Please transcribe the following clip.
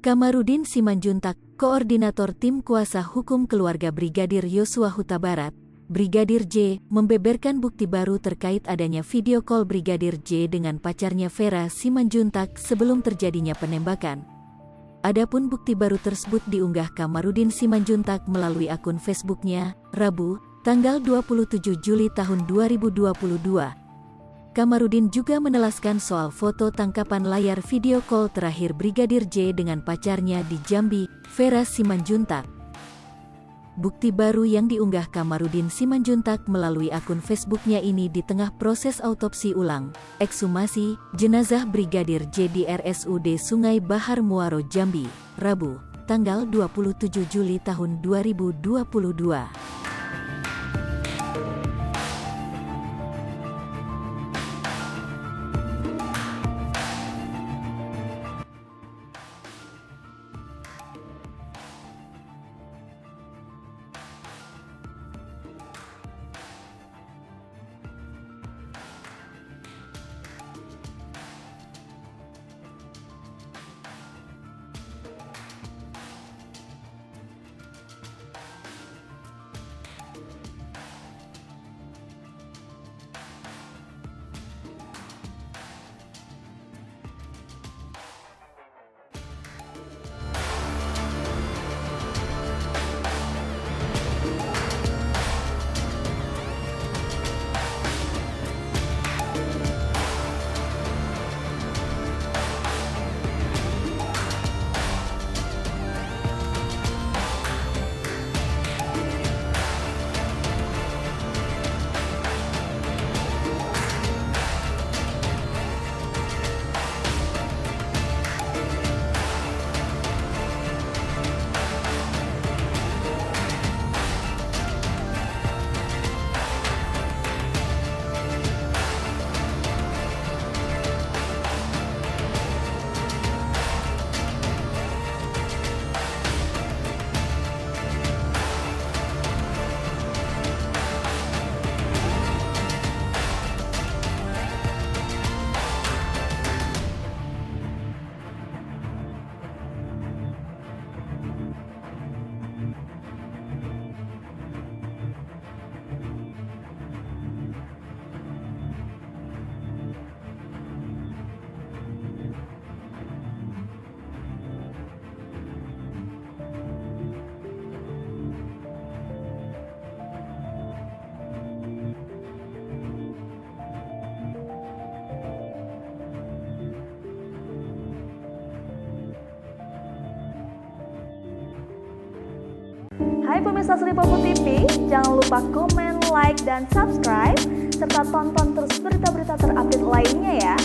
Kamarudin Simanjuntak, Koordinator Tim Kuasa Hukum Keluarga Brigadir Yosua Huta Barat, Brigadir J, membeberkan bukti baru terkait adanya video call Brigadir J dengan pacarnya Vera Simanjuntak sebelum terjadinya penembakan. Adapun bukti baru tersebut diunggah Kamarudin Simanjuntak melalui akun Facebooknya, Rabu, tanggal 27 Juli tahun 2022. Kamarudin juga menelaskan soal foto tangkapan layar video call terakhir Brigadir J dengan pacarnya di Jambi, Vera Simanjuntak. Bukti baru yang diunggah Kamarudin Simanjuntak melalui akun Facebooknya ini di tengah proses autopsi ulang, ekshumasi, jenazah Brigadir J di RSUD Sungai Bahar Muaro Jambi, Rabu, tanggal 27 Juli tahun 2022. Hai pemirsa Sri Popo TV, jangan lupa komen, like, dan subscribe, serta tonton terus berita-berita terupdate lainnya ya.